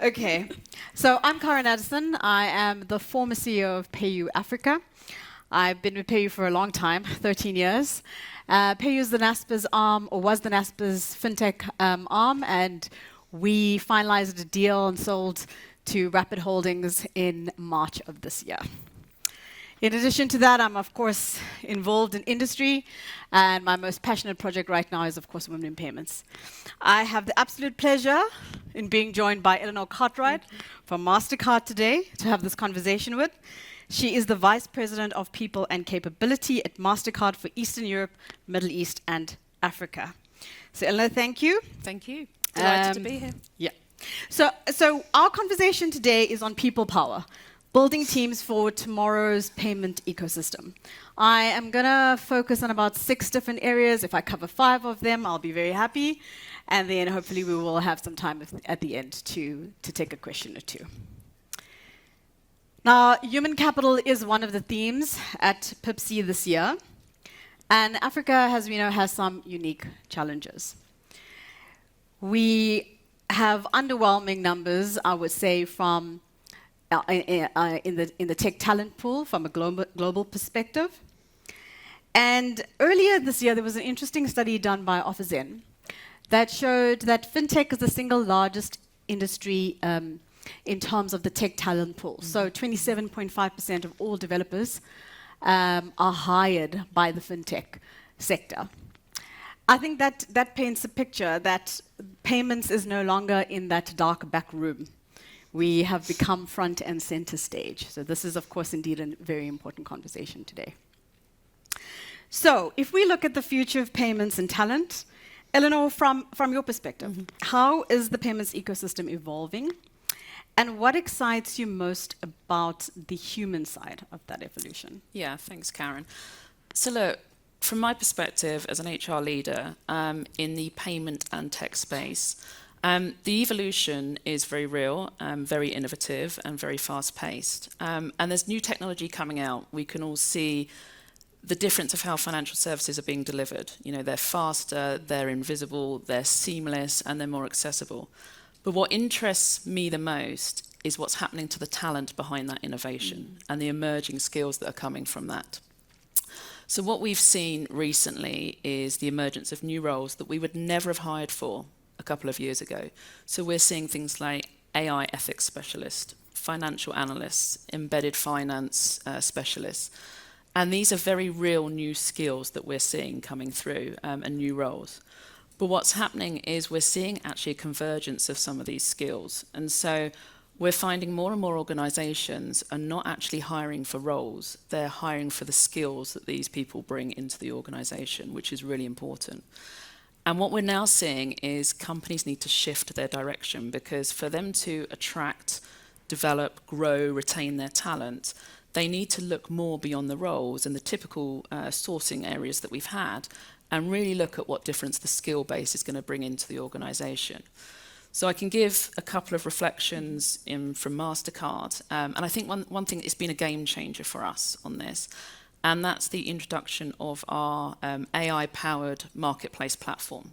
Okay, so I'm Karen Addison. I am the former CEO of PayU Africa. I've been with PayU for a long time, 13 years. PayU is the NASPA's arm, or was the NASPA's fintech arm, and we finalized a deal and sold to Rapid Holdings in March of this year. In addition to that, I'm of course involved in industry, and my most passionate project right now is of course Women in Payments. I have the absolute pleasure in being joined by Eleanor Cartwright from MasterCard today to have this conversation with. She is the Vice President of People and Capability at MasterCard for Eastern Europe, Middle East, and Africa. So Eleanor, thank you. Thank you. Delighted to be here. Yeah. So our conversation today is on people power. Building teams for tomorrow's payment ecosystem. I am going to focus on about 6 different areas. If I cover 5 of them, I'll be very happy. And then hopefully we will have some time at the end to take a question or two. Now, human capital is one of the themes at PIPC this year. And Africa, as we know, has some unique challenges. We have underwhelming numbers, I would say, from in the tech talent pool from a global perspective. And earlier this year, there was an interesting study done by Offizen that showed that fintech is the single largest industry in terms of the tech talent pool. So 27.5% of all developers are hired by the fintech sector. I think that paints a picture that payments is no longer in that dark back room. We have become front and center stage. So this is, of course, indeed a very important conversation today. So if we look at the future of payments and talent, Eleanor, from your perspective, how is the payments ecosystem evolving? And what excites you most about the human side of that evolution? Yeah, thanks, Karen. So look, from my perspective as an HR leader in the payment and tech space, the evolution is very real, very innovative, and very fast-paced. And there's new technology coming out. We can all see the difference of how financial services are being delivered. You know, they're faster, they're invisible, they're seamless, and they're more accessible. But what interests me the most is what's happening to the talent behind that innovation and the emerging skills that are coming from that. So what we've seen recently is the emergence of new roles that we would never have hired for a couple of years ago. So we're seeing things like AI ethics specialist, financial analysts, embedded finance specialists. And these are very real new skills that we're seeing coming through and new roles. But what's happening is we're seeing actually a convergence of some of these skills. And so we're finding more and more organizations are not actually hiring for roles, they're hiring for the skills that these people bring into the organization, which is really important. And what we're now seeing is companies need to shift their direction because for them to attract, develop, grow, retain their talent, they need to look more beyond the roles and the typical sourcing areas that we've had and really look at what difference the skill base is going to bring into the organization. So I can give a couple of reflections from MasterCard. And I think one thing that's been a game changer for us on this, and that's the introduction of our AI-powered marketplace platform.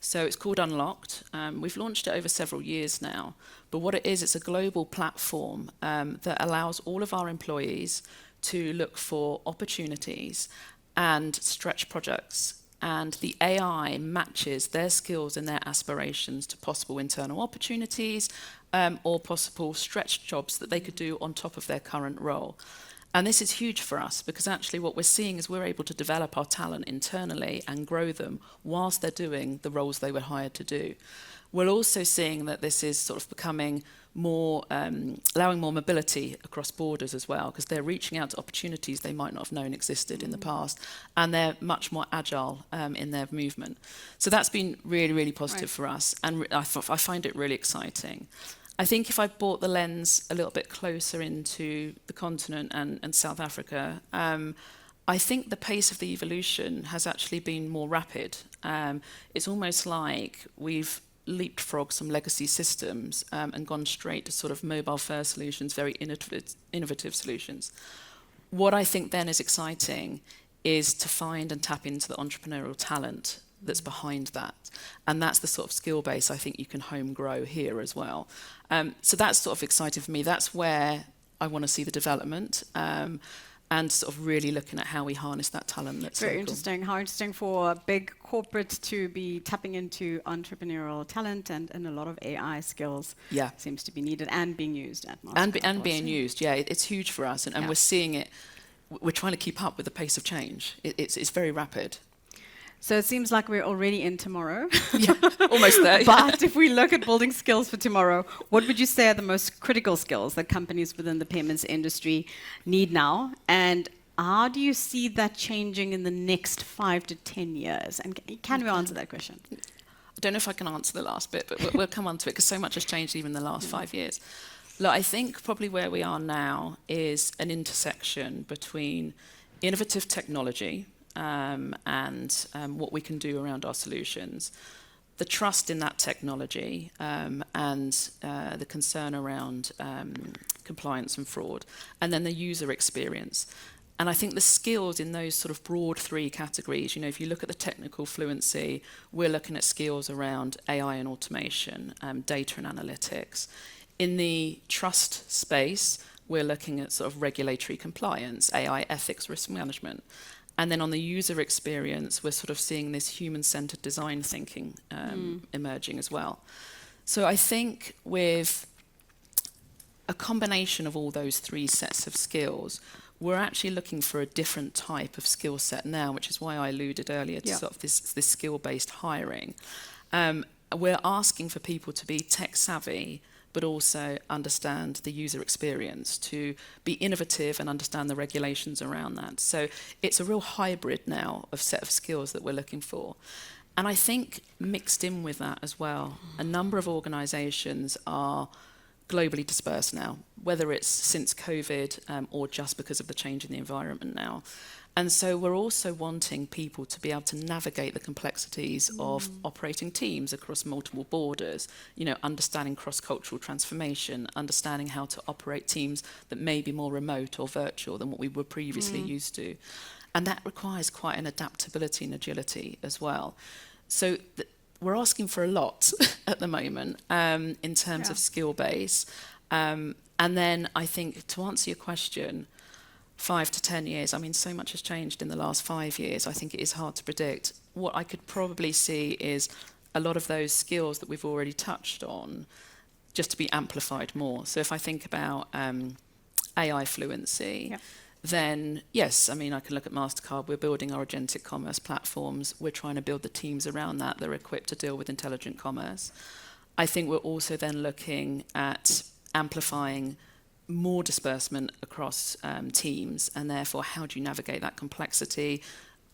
So it's called Unlocked. We've launched it over several years now. But what it is, it's a global platform that allows all of our employees to look for opportunities and stretch projects. And the AI matches their skills and their aspirations to possible internal opportunities or possible stretch jobs that they could do on top of their current role. And this is huge for us because actually what we're seeing is we're able to develop our talent internally and grow them whilst they're doing the roles they were hired to do. We're also seeing that this is sort of becoming more, allowing more mobility across borders as well, because they're reaching out to opportunities they might not have known existed in the past, and they're much more agile in their movement. So that's been really, really positive for us, and I find it really exciting. I think if I brought the lens a little bit closer into the continent and South Africa, I think the pace of the evolution has actually been more rapid. It's almost like we've leapfrogged some legacy systems and gone straight to sort of mobile-first solutions, very innovative solutions. What I think then is exciting is to find and tap into the entrepreneurial talent that's behind that. And that's the sort of skill base I think you can home grow here as well. So that's sort of exciting for me. That's where I want to see the development. And sort of really looking at how we harness that talent that's Very local. interesting. How interesting for a big corporate to be tapping into entrepreneurial talent and a lot of AI skills. Yeah. Seems to be needed and being used at And Mastercard being also. used, yeah, it's huge for us, and we're seeing it. We're trying to keep up with the pace of change. It's very rapid. So it seems like we're already in tomorrow. Yeah, almost there. Yeah. But if we look at building skills for tomorrow, what would you say are the most critical skills that companies within the payments industry need now? And how do you see that changing in the next 5 to 10 years? And can we answer that question? I don't know if I can answer the last bit, but we'll come on to it because so much has changed even in the last 5 years. Look, I think probably where we are now is an intersection between innovative technology and what we can do around our solutions, the trust in that technology and the concern around compliance and fraud, and then the user experience. And I think the skills in those sort of broad 3 categories, if you look at the technical fluency, we're looking at skills around AI and automation, data and analytics. In the trust space, we're looking at sort of regulatory compliance, AI ethics, risk management. And then on the user experience, we're sort of seeing this human-centered design thinking emerging as well. So I think with a combination of all those 3 sets of skills, we're actually looking for a different type of skill set now, which is why I alluded earlier to sort of this skill-based hiring. We're asking for people to be tech savvy, but also understand the user experience, to be innovative and understand the regulations around that. So it's a real hybrid now of set of skills that we're looking for. And I think mixed in with that as well, a number of organizations are globally dispersed now, whether it's since COVID or just because of the change in the environment now. And so we're also wanting people to be able to navigate the complexities of operating teams across multiple borders, understanding cross-cultural transformation, understanding how to operate teams that may be more remote or virtual than what we were previously used to. And that requires quite an adaptability and agility as well. So we're asking for a lot at the moment in terms of skill base. And then I think to answer your question, 5 to 10 years, I mean, so much has changed in the last 5 years. I think it is hard to predict. What I could probably see is a lot of those skills that we've already touched on just to be amplified more. So if I think about AI fluency, then yes, I mean, I can look at Mastercard. We're building our agentic commerce platforms. We're trying to build the teams around that are equipped to deal with intelligent commerce. I think we're also then looking at amplifying more disbursement across teams, and therefore how do you navigate that complexity?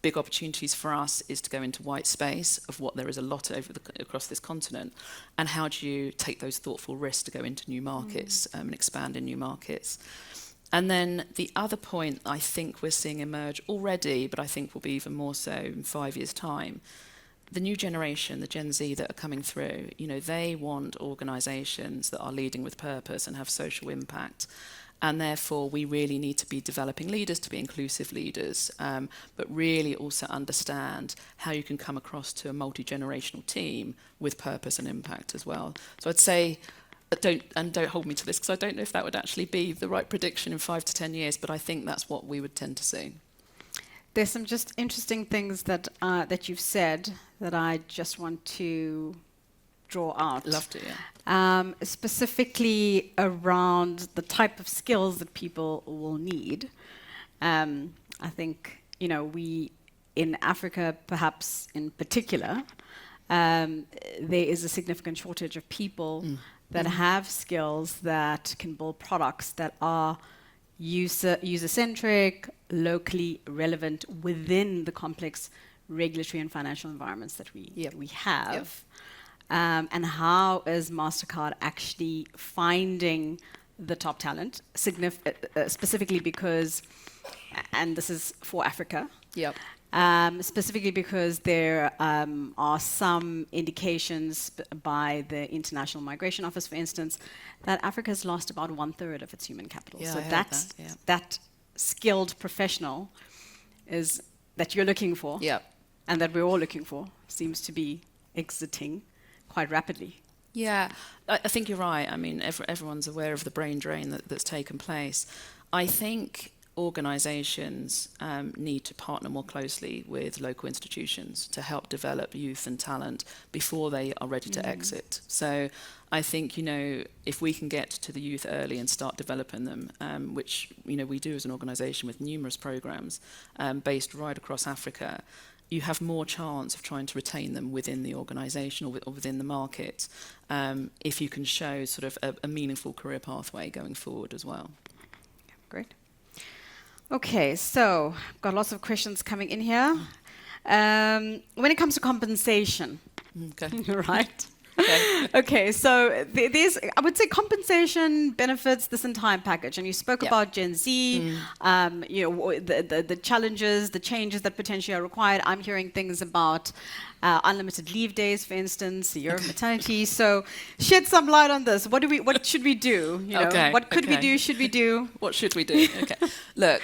Big opportunities for us is to go into white space of what there is a lot across this continent, and how do you take those thoughtful risks to go into new markets and expand in new markets. And then the other point I think we're seeing emerge already, but I think will be even more so in 5 years' time, the new generation, the Gen Z that are coming through, they want organizations that are leading with purpose and have social impact. And therefore, we really need to be developing leaders to be inclusive leaders, but really also understand how you can come across to a multi-generational team with purpose and impact as well. So I'd say, don't hold me to this, because I don't know if that would actually be the right prediction in 5 to 10 years, but I think that's what we would tend to see. There's some just interesting things that you've said that I just want to draw out. Love to, yeah. Specifically around the type of skills that people will need. I think, we in Africa, perhaps in particular, there is a significant shortage of people that have skills that can build products that are user-centric, locally relevant within the complex regulatory and financial environments that we have. And how is Mastercard actually finding the top talent, specifically because, and this is for Africa, specifically because there are some indications by the International Migration Office, for instance, that Africa has lost about 1/3 of its human capital. Yeah, so that that skilled professional is that you're looking for and that we're all looking for seems to be exiting quite rapidly. Yeah, I think you're right. I mean, everyone's aware of the brain drain that's taken place. I think organisations need to partner more closely with local institutions to help develop youth and talent before they are ready to exit. So I think, if we can get to the youth early and start developing them, which, we do as an organisation with numerous programmes based right across Africa, you have more chance of trying to retain them within the organisation or within the market if you can show sort of a meaningful career pathway going forward as well. Great. Okay, so I've got lots of questions coming in here. When it comes to compensation, right? Okay, so there's, I would say, compensation, benefits, this entire package. And you spoke about Gen Z, the challenges, the changes that potentially are required. I'm hearing things about unlimited leave days, for instance, a year of maternity. So shed some light on this. What should we do? What could we do? Should we do? What should we do? Okay. Look,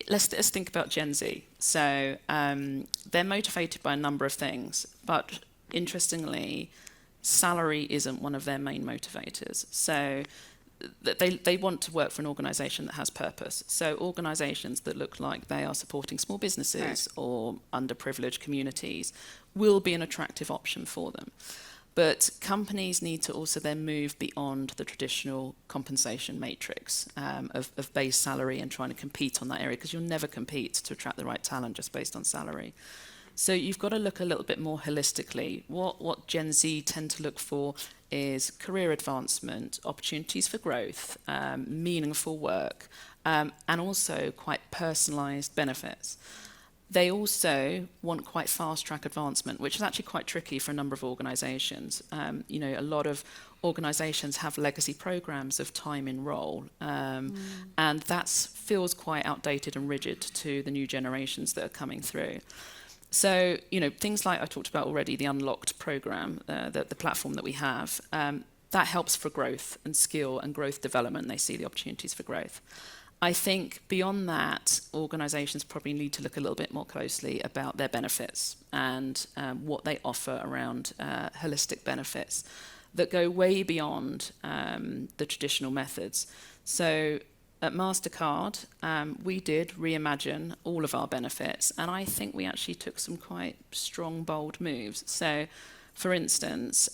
let's think about Gen Z. So they're motivated by a number of things, but interestingly, salary isn't one of their main motivators. So they want to work for an organisation that has purpose. So organisations that look like they are supporting small businesses or underprivileged communities will be an attractive option for them. But companies need to also then move beyond the traditional compensation matrix of base salary and trying to compete on that area, because you'll never compete to attract the right talent just based on salary. So you've got to look a little bit more holistically. What Gen Z tend to look for is career advancement, opportunities for growth, meaningful work, and also quite personalised benefits. They also want quite fast-track advancement, which is actually quite tricky for a number of organisations. A lot of organisations have legacy programmes of time in role, and that feels quite outdated and rigid to the new generations that are coming through. So, things like I talked about already, the Unlocked program, the platform that we have, that helps for growth and skill and growth development. They see the opportunities for growth. I think beyond that, organisations probably need to look a little bit more closely about their benefits and what they offer around holistic benefits that go way beyond the traditional methods. So at MasterCard, we did reimagine all of our benefits, and I think we actually took some quite strong, bold moves. So, for instance,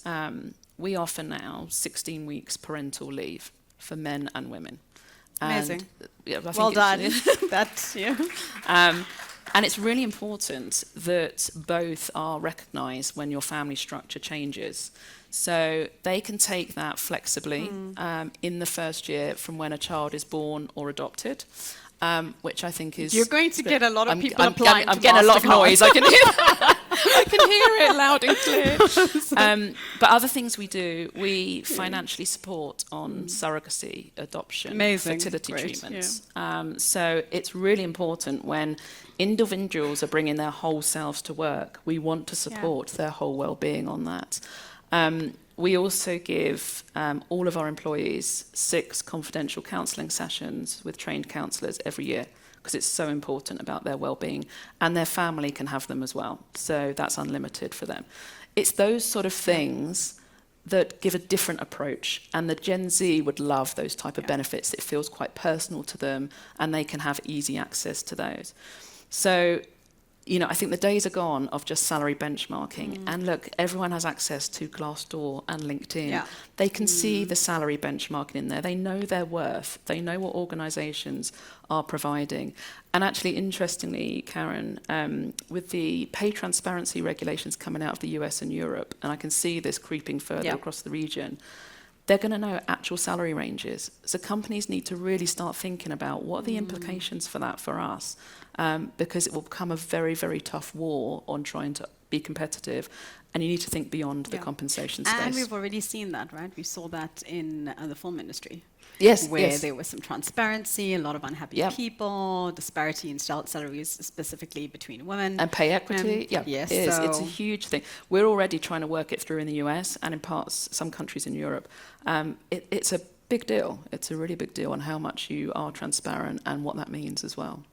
we offer now 16 weeks parental leave for men and women. Amazing. And, well done. That's and it's really important that both are recognised when your family structure changes. So they can take that flexibly in the first year from when a child is born or adopted, which I think is... You're going to get a lot of people applying I'm getting a lot of noise. I can hear it loud and clear. But other things we do, we financially support on surrogacy, adoption, fertility treatments. So it's really important when individuals are bringing their whole selves to work, we want to support their whole well-being on that. We also give all of our employees 6 confidential counselling sessions with trained counsellors every year, because it's so important about their well-being, and their family can have them as well. So that's unlimited for them. It's those sort of things that give a different approach, and the Gen Z would love those type of benefits. It feels quite personal to them, and they can have easy access to those. So I think the days are gone of just salary benchmarking. And look, everyone has access to Glassdoor and LinkedIn. Yeah. They can see the salary benchmarking in there. They know their worth. They know what organisations are providing. And actually, interestingly, Karen, with the pay transparency regulations coming out of the US and Europe, and I can see this creeping further across the region, they're going to know actual salary ranges. So companies need to really start thinking about what are the implications for that for us, because it will become a very, very tough war on trying to be competitive, and you need to think beyond the compensation space. And we've already seen that, right? We saw that in the film industry. Yes, where there was some transparency, a lot of unhappy people, disparity in salaries, specifically between women. And pay equity, yes, it's a huge thing. We're already trying to work it through in the US and in some countries in Europe. It's a big deal. It's a really big deal on how much you are transparent and what that means as well.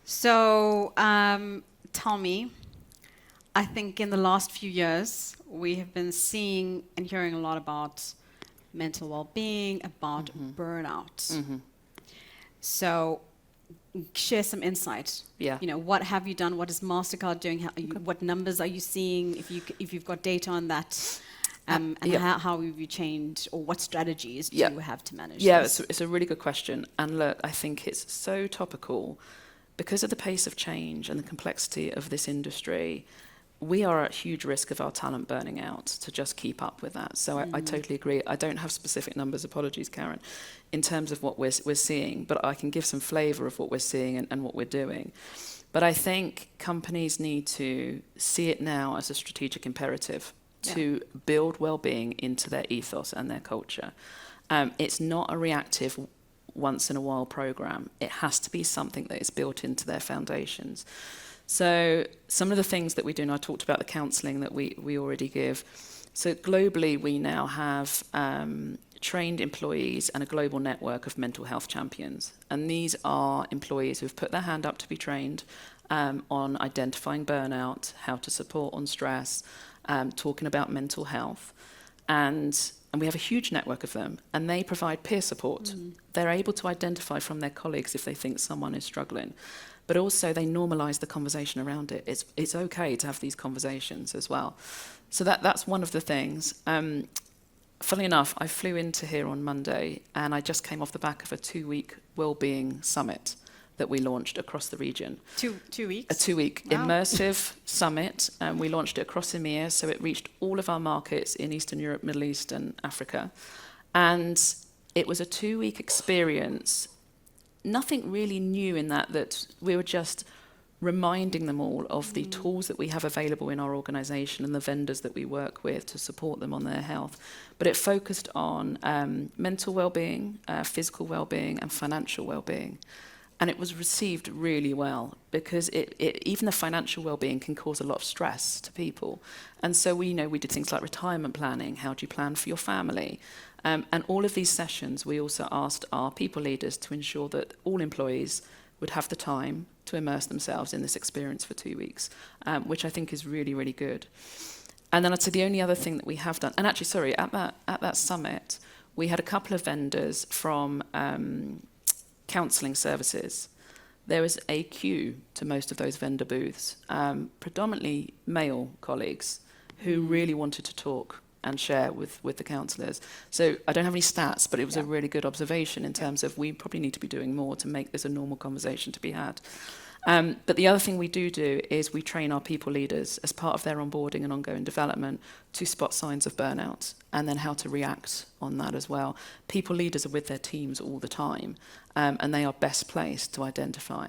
So tell me, I think in the last few years, we have been seeing and hearing a lot about mental well-being, about burnout. So share some insight. Yeah. You know, what have you done? What is MasterCard doing? What numbers are you seeing? If you've got data on that, and how have you changed, or what strategies do you have to manage this? It's a really good question. And look, I think it's so topical because of the pace of change and the complexity of this industry. We are at huge risk of our talent burning out to just keep up with that. So I totally agree. I don't have specific numbers, apologies, Karen, in terms of what we're seeing, but I can give some flavour of what we're seeing and what we're doing. But I think companies need to see it now as a strategic imperative to build well-being into their ethos and their culture. It's not a reactive once in a while program. It has to be something that is built into their foundations. So some of the things that we do, and I talked about the counselling that we already give. So globally, we now have trained employees and a global network of mental health champions. And these are employees who've put their hand up to be trained on identifying burnout, how to support on stress, talking about mental health. And we have a huge network of them, and they provide peer support. They're able to identify from their colleagues if they think someone is struggling. But also they normalise the conversation around it. It's okay to have these conversations as well. So that's one of the things. Funnily enough, I flew into here on Monday, and I just came off the back of a 2-week wellbeing summit that we launched across the region. 2 weeks? A 2-week immersive summit. We launched it across EMEA, so it reached all of our markets in Eastern Europe, Middle East, and Africa. And it was a 2-week experience. Nothing really new in that we were just reminding them all of the tools that we have available in our organisation and the vendors that we work with to support them on their health. But it focused on mental well-being, physical well-being, and financial well-being. And it was received really well because even the financial well-being can cause a lot of stress to people. And so we did things like retirement planning. How do you plan for your family? And all of these sessions, we also asked our people leaders to ensure that all employees would have the time to immerse themselves in this experience for 2 weeks, which I think is really, really good. And then I'd say the only other thing that we have done, and actually, sorry, at that summit, we had a couple of vendors from counselling services. There was a queue to most of those vendor booths, predominantly male colleagues who really wanted to talk and share with the counsellors. So I don't have any stats, but it was a really good observation in terms of we probably need to be doing more to make this a normal conversation to be had. But the other thing we do is we train our people leaders as part of their onboarding and ongoing development to spot signs of burnout and then how to react on that as well. People leaders are with their teams all the time, and they are best placed to identify.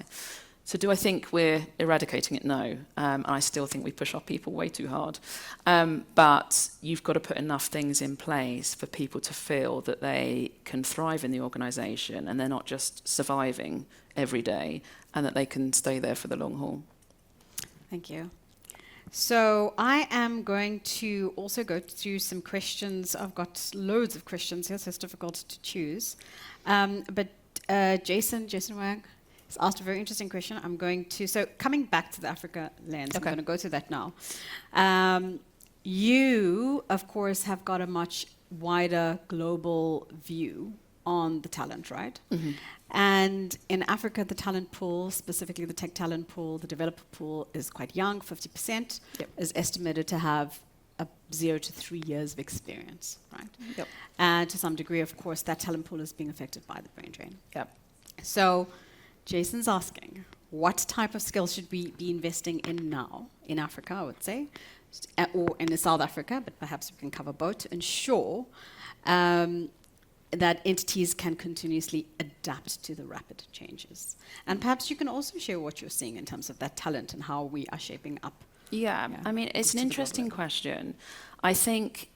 So do I think we're eradicating it? No. I still think we push our people way too hard. But you've got to put enough things in place for people to feel that they can thrive in the organisation and they're not just surviving every day, and that they can stay there for the long haul. Thank you. So I am going to also go through some questions. I've got loads of questions here, so it's difficult to choose. But Jason Wang has asked a very interesting question. So coming back to the Africa lens, I'm going to go to that now. You, of course, have got a much wider global view on the talent, right? Mm-hmm. And in Africa, the talent pool, specifically the tech talent pool, the developer pool, is quite young. 50% is estimated to have 0 to 3 years of experience, right? Yep. And to some degree, of course, that talent pool is being affected by the brain drain. Yep. So Jason's asking, what type of skills should we be investing in now in Africa, I would say, or in South Africa, but perhaps we can cover both, to ensure that entities can continuously adapt to the rapid changes. And perhaps you can also share what you're seeing in terms of that talent and how we are shaping up. Yeah. I mean, it's an interesting question. I think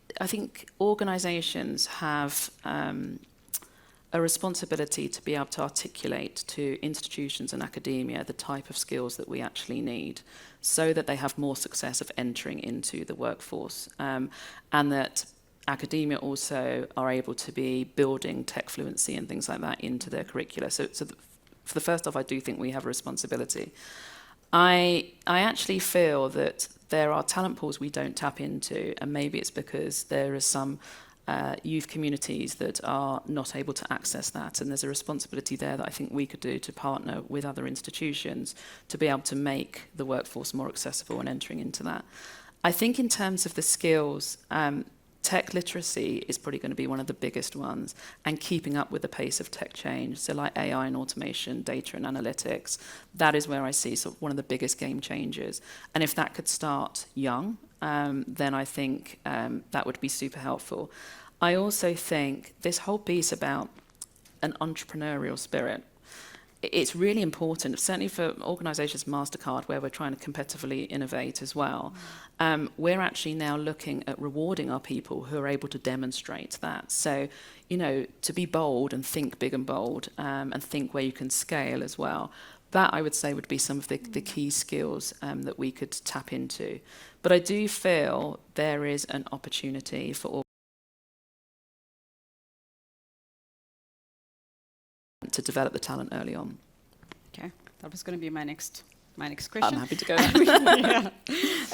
organizations have a responsibility to be able to articulate to institutions and academia the type of skills that we actually need so that they have more success of entering into the workforce, and that academia also are able to be building tech fluency and things like that into their curricula. So for the first off, I do think we have a responsibility. I actually feel that there are talent pools we don't tap into, and maybe it's because there are some youth communities that are not able to access that, and there's a responsibility there that I think we could do to partner with other institutions to be able to make the workforce more accessible and entering into that. I think in terms of the skills, tech literacy is probably going to be one of the biggest ones, and keeping up with the pace of tech change. So like AI and automation, data and analytics, that is where I see sort of one of the biggest game changers. And if that could start young, then I think that would be super helpful. I also think this whole piece about an entrepreneurial spirit, it's really important, certainly for organisations MasterCard, where we're trying to competitively innovate as well. We're actually now looking at rewarding our people who are able to demonstrate that. So, you know, to be bold and think big and bold, and think where you can scale as well. That, I would say, would be some of the key skills that we could tap into. But I do feel there is an opportunity for to develop the talent early on. Okay, that was going to be my next question. I'm happy to go. Yeah.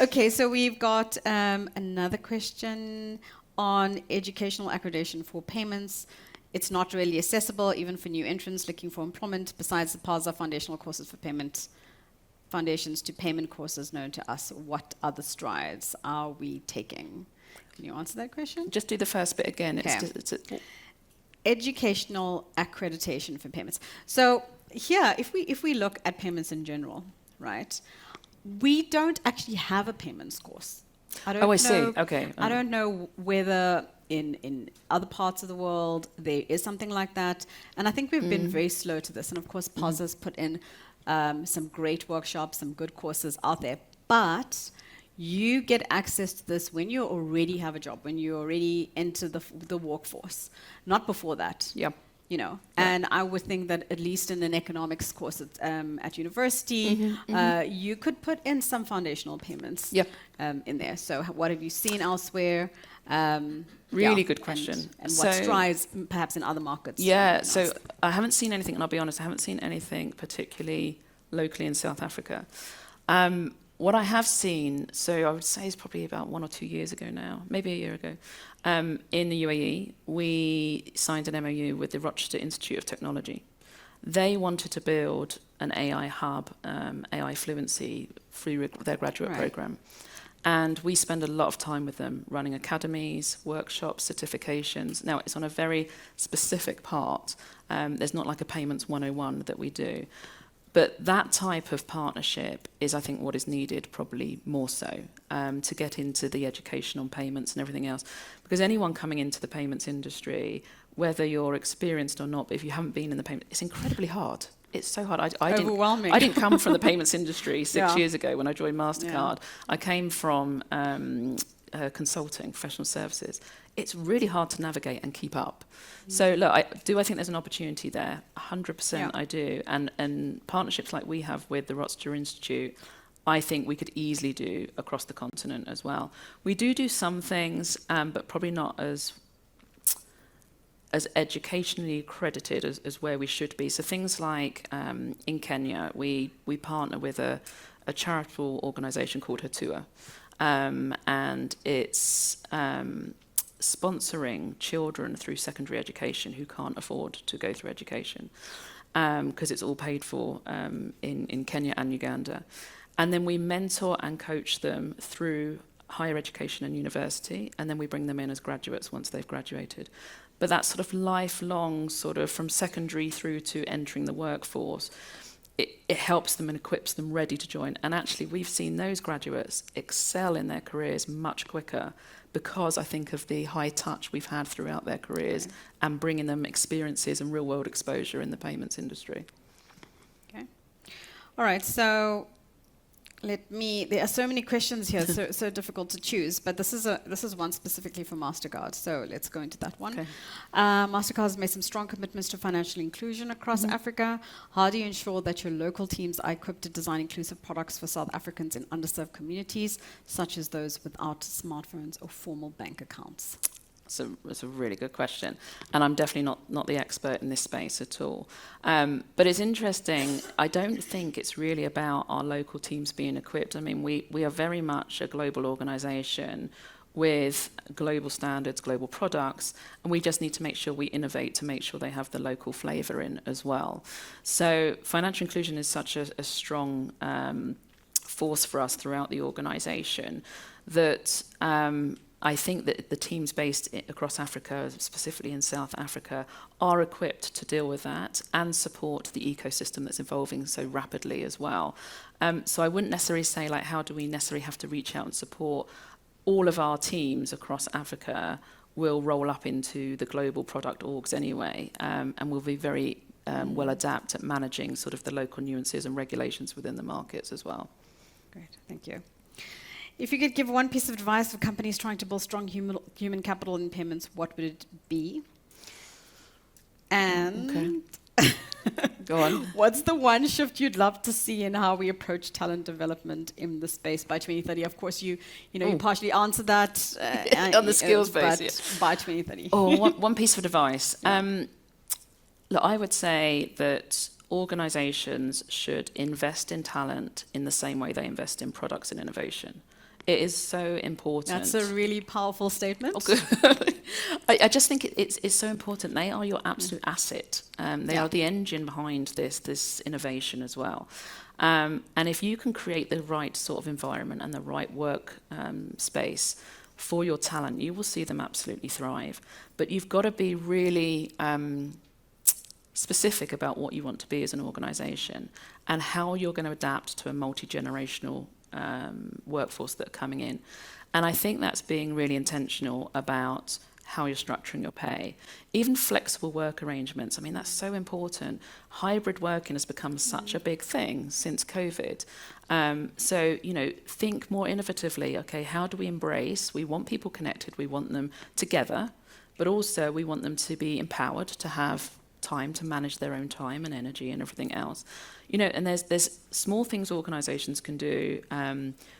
Okay, so we've got another question on educational accreditation for payments. It's not really accessible, even for new entrants looking for employment. Besides the PASA foundational courses for payment, foundations to payment courses known to us, what other strides are we taking? Can you answer that question? Just do the first bit again. Okay. It's Educational accreditation for payments. So here, if we look at payments in general, right, we don't actually have a payments course. I see. Okay. I don't know whether in other parts of the world there is something like that. And I think we've been very slow to this. And of course, PASA's put in some great workshops, some good courses out there. But you get access to this when you already have a job, when you already enter the workforce, not before that. Yeah. You know, and I would think that at least in an economics course at university, you could put in some foundational payments in there. So what have you seen elsewhere? Really good question. And what strides perhaps in other markets? Yeah, so I haven't seen anything, and I'll be honest, I haven't seen anything particularly locally in South Africa. What I have seen, so I would say is probably about 1 or 2 years ago now, maybe a year ago, in the UAE, we signed an MOU with the Rochester Institute of Technology. They wanted to build an AI hub, AI fluency through their graduate program. And we spend a lot of time with them running academies, workshops, certifications. Now, it's on a very specific part. There's not like a payments 101 that we do. But that type of partnership is, I think, what is needed probably more so to get into the education on payments and everything else. Because anyone coming into the payments industry, whether you're experienced or not, but if you haven't been in the payment, it's incredibly hard. It's so hard. Overwhelming. I didn't come from the payments industry 6 years ago when I joined MasterCard. I came from consulting, professional services. It's really hard to navigate and keep up. So look, I think there's an opportunity there. 100% I do. And partnerships like we have with the Rochester Institute, I think we could easily do across the continent as well. We do some things, but probably not as educationally accredited as where we should be. So things like in Kenya, we partner with a charitable organisation called Hatua, and it's sponsoring children through secondary education who can't afford to go through education, because it's all paid for in Kenya and Uganda. And then we mentor and coach them through higher education and university, and then we bring them in as graduates once they've graduated. But that sort of lifelong, sort of from secondary through to entering the workforce, it helps them and equips them ready to join. And actually, we've seen those graduates excel in their careers much quicker because I think of the high touch we've had throughout their careers and bringing them experiences and real-world exposure in the payments industry. Okay. All right, so there are so many questions here, so difficult to choose, but this is one specifically for MasterCard, so let's go into that one. Okay. MasterCard has made some strong commitments to financial inclusion across Africa. How do you ensure that your local teams are equipped to design inclusive products for South Africans in underserved communities, such as those without smartphones or formal bank accounts? That's a really good question, and I'm definitely not the expert in this space at all. But it's interesting. I don't think it's really about our local teams being equipped. I mean, we are very much a global organisation with global standards, global products, and we just need to make sure we innovate to make sure they have the local flavour in as well. So financial inclusion is such a strong force for us throughout the organisation that I think that the teams based across Africa, specifically in South Africa, are equipped to deal with that and support the ecosystem that's evolving so rapidly as well. So I wouldn't necessarily say, like, how do we necessarily have to reach out and support? All of our teams across Africa will roll up into the global product orgs anyway, and will be very well adept at managing sort of the local nuances and regulations within the markets as well. Great, thank you. If you could give one piece of advice for companies trying to build strong human capital in payments, what would it be? And Go on. What's the one shift you'd love to see in how we approach talent development in the space by 2030? Of course, you partially answered that on the skills base, but by 2030. One piece of advice. Look, I would say that organizations should invest in talent in the same way they invest in products and innovation. It is so important. That's a really powerful statement. Oh, good. I just think it's so important. They are your absolute asset. They are the engine behind this innovation as well. And if you can create the right sort of environment and the right work space for your talent, you will see them absolutely thrive. But you've got to be really specific about what you want to be as an organization and how you're going to adapt to a multi-generational workforce that are coming in. And I think that's being really intentional about how you're structuring your pay. Even flexible work arrangements, I mean, that's so important. Hybrid working has become such a big thing since COVID. So, think more innovatively. Okay, how do we embrace? We want people connected, we want them together, but also we want them to be empowered to have time to manage their own time and energy and everything else. And there's small things organizations can do.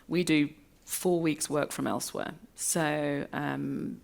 We do 4 weeks work from elsewhere. So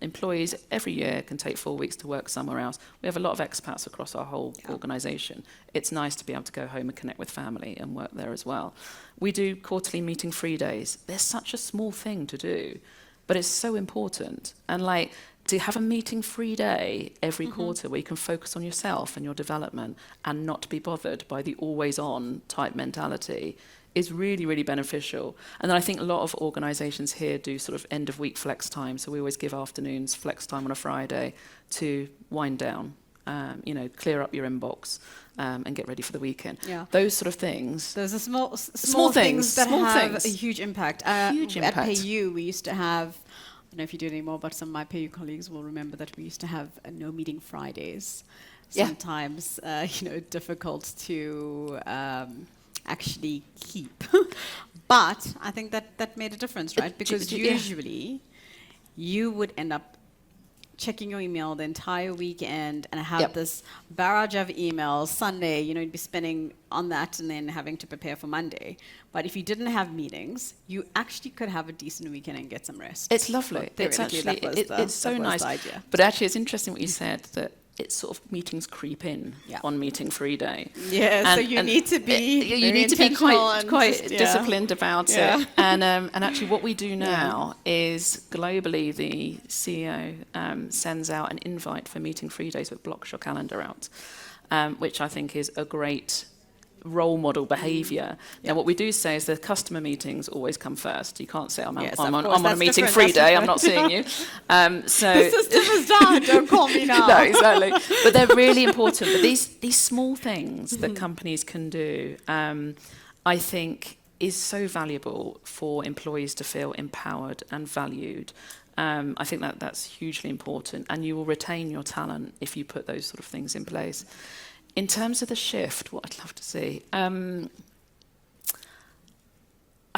employees every year can take 4 weeks to work somewhere else. We have a lot of expats across our whole organization. It's nice to be able to go home and connect with family and work there as well. We do quarterly meeting free days. There's such a small thing to do, but it's so important. And to have a meeting-free day every quarter where you can focus on yourself and your development and not be bothered by the always-on type mentality is really, really beneficial. And then I think a lot of organisations here do sort of end-of-week flex time, so we always give afternoons flex time on a Friday to wind down, clear up your inbox and get ready for the weekend. Yeah. Those sort of things. Those are small things that have a huge impact. Huge impact. At PayU, we used to have, I don't know if you do it anymore, but some of my PayU colleagues will remember that we used to have no meeting Fridays. Sometimes, difficult to actually keep. But I think that made a difference, right? Because usually you would end up checking your email the entire weekend and have this barrage of emails. Sunday, you'd be spending on that and then having to prepare for Monday. But if you didn't have meetings, you actually could have a decent weekend and get some rest. It's lovely. It's actually, it's so nice. But actually, it's interesting what you said, that it's sort of meetings creep in on meeting free day. Yeah, so you need to be quite disciplined about it. And actually, what we do now is globally, the CEO sends out an invite for meeting free days that blocks your calendar out, which I think is a great role model behaviour. Now, what we do say is the customer meetings always come first. You can't say, I'm on a meeting free day, I'm not seeing you. The system is down, don't call me now. No, exactly. But they're really important. But these small things that companies can do, I think, is so valuable for employees to feel empowered and valued. I think that's hugely important. And you will retain your talent if you put those sort of things in place. In terms of the shift, what I'd love to see, I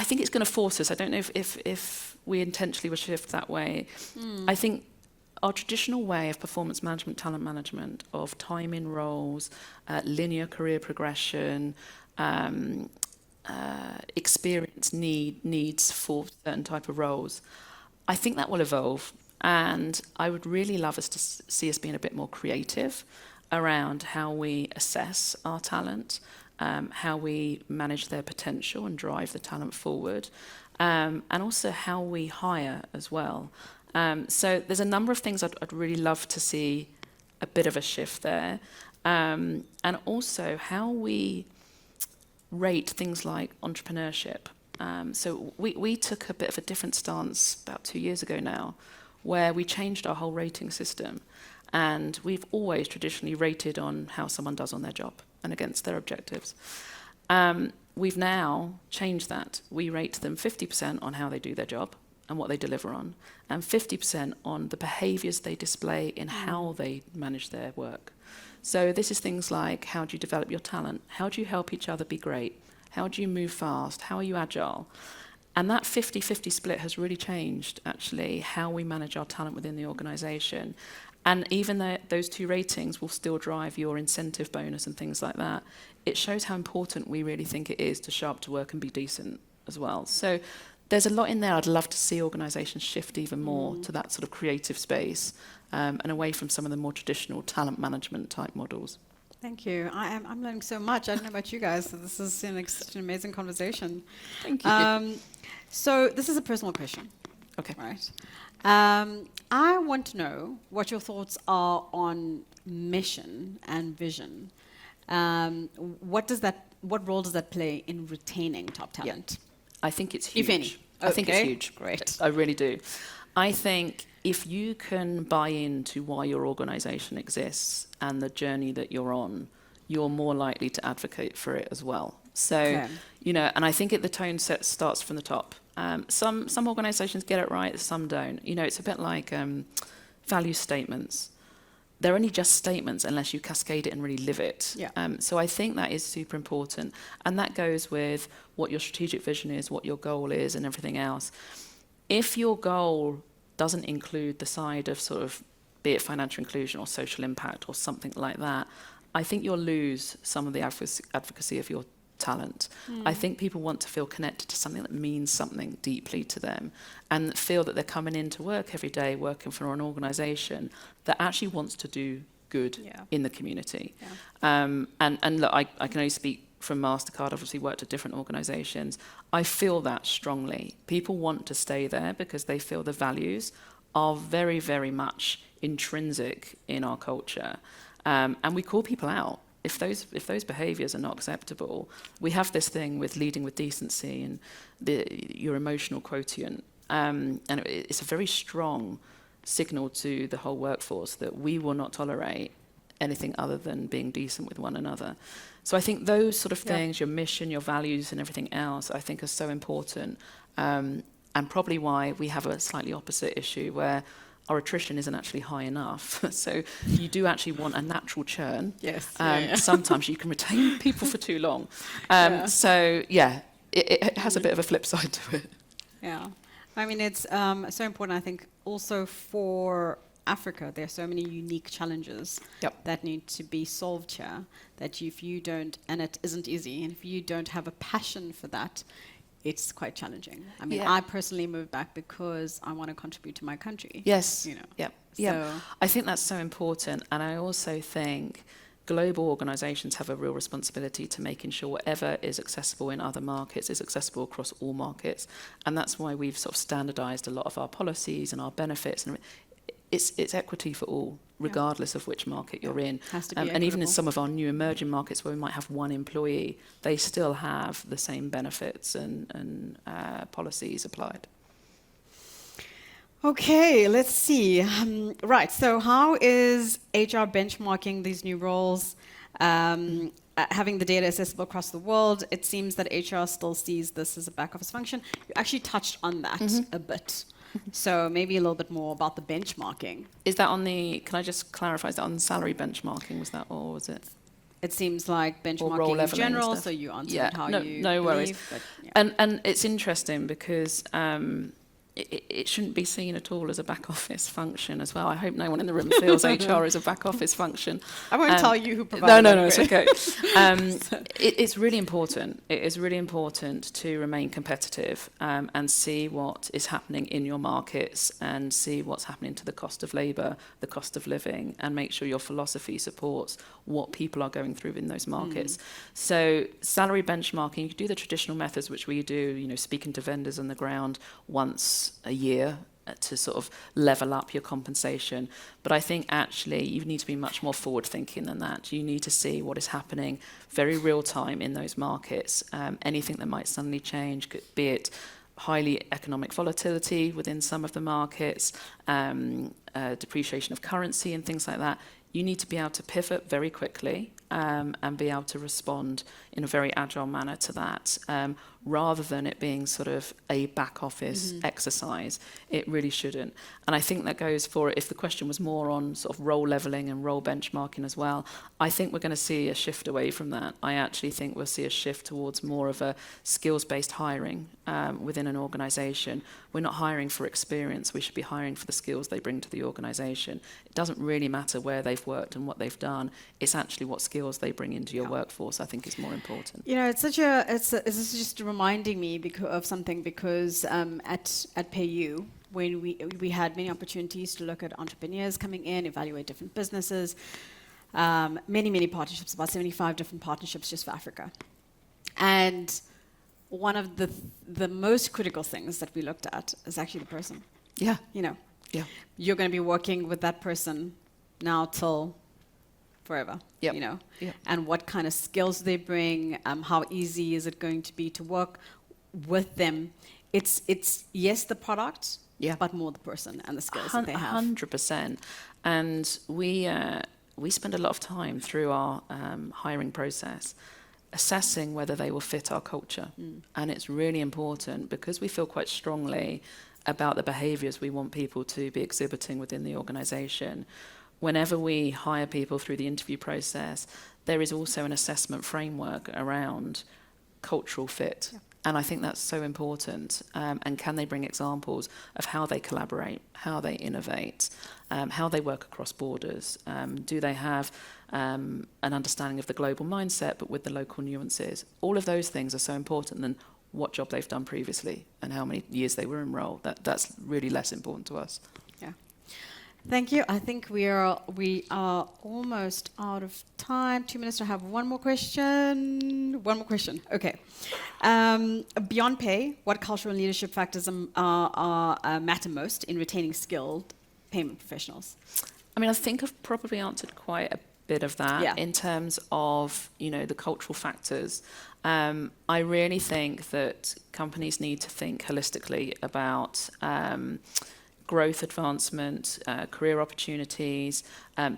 think it's going to force us. I don't know if we intentionally will shift that way. I think our traditional way of performance management, talent management, of time in roles, linear career progression, experience needs for certain type of roles, I think that will evolve. And I would really love us to see us being a bit more creative around how we assess our talent, how we manage their potential and drive the talent forward, and also how we hire as well. So there's a number of things I'd really love to see a bit of a shift there. And also how we rate things like entrepreneurship. So we took a bit of a different stance about 2 years ago now, where we changed our whole rating system. And we've always traditionally rated on how someone does on their job and against their objectives. We've now changed that. We rate them 50% on how they do their job and what they deliver on, and 50% on the behaviours they display in how they manage their work. So this is things like, how do you develop your talent? How do you help each other be great? How do you move fast? How are you agile? And that 50-50 split has really changed, actually, how we manage our talent within the organisation. And even though those two ratings will still drive your incentive bonus and things like that, it shows how important we really think it is to show up to work and be decent as well. So there's a lot in there. I'd love to see organisations shift even more to that sort of creative space, and away from some of the more traditional talent management type models. Thank you. I'm learning so much. I don't know about you guys. So this is an amazing conversation. Thank you. So this is a personal question. Okay. Right. I want to know what your thoughts are on mission and vision. What role does that play in retaining top talent? I think it's huge. If any. I think it's huge. Great. I really do. I think if you can buy into why your organisation exists and the journey that you're on, you're more likely to advocate for it as well. So, and I think the tone set starts from the top. Some organisations get it right, some don't. It's a bit like value statements. They're only just statements unless you cascade it and really live it. Yeah. So I think that is super important. And that goes with what your strategic vision is, what your goal is, and everything else. If your goal doesn't include the side of sort of, be it financial inclusion or social impact or something like that, I think you'll lose some of the advocacy of your talent. I think people want to feel connected to something that means something deeply to them, and feel that they're coming into work every day working for an organisation that actually wants to do good in the community. And look, I can only speak from MasterCard. Obviously worked at different organisations. I feel that strongly. People want to stay there because they feel the values are very, very much intrinsic in our culture, and we call people out. If those behaviours are not acceptable, we have this thing with leading with decency and your emotional quotient, and it's a very strong signal to the whole workforce that we will not tolerate anything other than being decent with one another. So I think those sort of things, your mission, your values, and everything else, I think are so important, and probably why we have a slightly opposite issue where our attrition isn't actually high enough. So you do actually want a natural churn. Yes. Sometimes you can retain people for too long. So, it has a bit of a flip side to it. Yeah. I mean, it's so important, I think, also for Africa. There are so many unique challenges that need to be solved here, that if you don't, and it isn't easy, and if you don't have a passion for that, it's quite challenging. I mean, I personally moved back because I want to contribute to my country. Yes. I think that's so important. And I also think global organisations have a real responsibility to making sure whatever is accessible in other markets is accessible across all markets. And that's why we've sort of standardised a lot of our policies and our benefits. And it's equity for all, regardless of which market you're in. Has to be and even in some of our new emerging markets where we might have one employee, they still have the same benefits and policies applied. Okay, let's see. Right, so how is HR benchmarking these new roles? Having the data accessible across the world, it seems that HR still sees this as a back office function. You actually touched on that a bit. So maybe a little bit more about the benchmarking. Is that on the, can I just clarify, is that on the salary benchmarking, was that, or was it? It seems like benchmarking in general, so you answered how you no worries. believe, but And it's interesting because it shouldn't be seen at all as a back office function as well. I hope no one in the room feels HR is a back office function. I won't tell you who provided No, it's okay. It's really important. It is really important to remain competitive and see what is happening in your markets and see what's happening to the cost of labour, the cost of living, and make sure your philosophy supports what people are going through in those markets. So salary benchmarking, you can do the traditional methods which we do, speaking to vendors on the ground once a year to sort of level up your compensation. But I think actually you need to be much more forward thinking than that. You need to see what is happening very real time in those markets. Anything that might suddenly change, be it highly economic volatility within some of the markets, depreciation of currency and things like that. You need to be able to pivot very quickly and be able to respond in a very agile manner to that, rather than it being sort of a back office exercise. It really shouldn't. And I think that goes for, if the question was more on sort of role leveling and role benchmarking as well, I think we're going to see a shift away from that. I actually think we'll see a shift towards more of a skills-based hiring within an organisation. We're not hiring for experience. We should be hiring for the skills they bring to the organisation. It doesn't really matter where they've worked and what they've done. It's actually what skills they bring into your workforce, I think, is more important. It's just reminding me of something, because at PayU, when we had many opportunities to look at entrepreneurs coming in, evaluate different businesses, many partnerships, about 75 different partnerships just for Africa. And one of the most critical things that we looked at is actually the person. Yeah. Yeah. You're going to be working with that person now till forever. Yep. Yep. And what kind of skills they bring, how easy is it going to be to work with them. It's yes, the product, but more the person and the skills that they have. 100%. And we spend a lot of time through our hiring process assessing whether they will fit our culture. And it's really important, because we feel quite strongly about the behaviours we want people to be exhibiting within the organisation. Whenever we hire people through the interview process, there is also an assessment framework around cultural fit. Yeah. And I think that's so important. And can they bring examples of how they collaborate, how they innovate, how they work across borders? Do they have an understanding of the global mindset, but with the local nuances? All of those things are so important than what job they've done previously and how many years they were in role. That's really less important to us. Yeah. Thank you. I think we are almost out of time. 2 minutes to have one more question. Okay. Beyond pay, what cultural and leadership factors matter most in retaining skilled payment professionals? I mean, I think I've probably answered quite a bit of that in terms of, the cultural factors. I really think that companies need to think holistically about growth, advancement, career opportunities,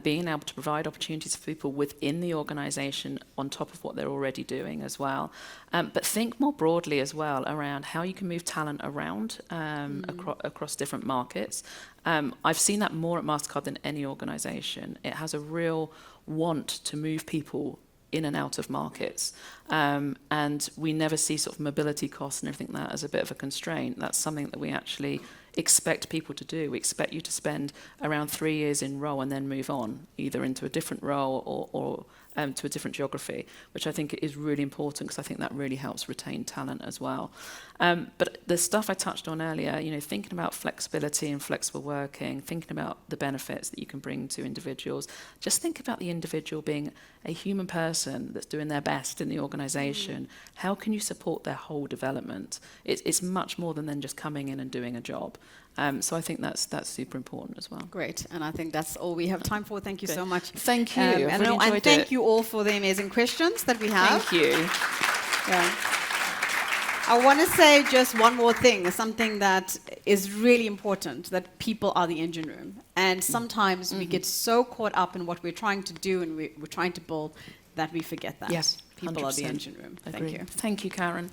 being able to provide opportunities for people within the organisation on top of what they're already doing as well. But think more broadly as well around how you can move talent around across different markets. I've seen that more at MasterCard than any organisation. It has a real want to move people in and out of markets. And we never see sort of mobility costs and everything like that as a bit of a constraint. That's something that we actually expect people to do. We expect you to spend around 3 years in role and then move on, either into a different role or to a different geography, which I think is really important, because I think that really helps retain talent as well. But the stuff I touched on earlier, thinking about flexibility and flexible working, thinking about the benefits that you can bring to individuals, just think about the individual being a human person that's doing their best in the organisation. How can you support their whole development? It's much more than then just coming in and doing a job. So I think that's super important as well. Great, and I think that's all we have time for. Thank you so much. Thank you. And thank you all for the amazing questions that we have. Thank you. Yeah. I want to say just one more thing, something that is really important, that people are the engine room. And sometimes we get so caught up in what we're trying to do and we're trying to build that we forget that. Yes, people 100%. are the engine room. Thank you. Thank you, Karen.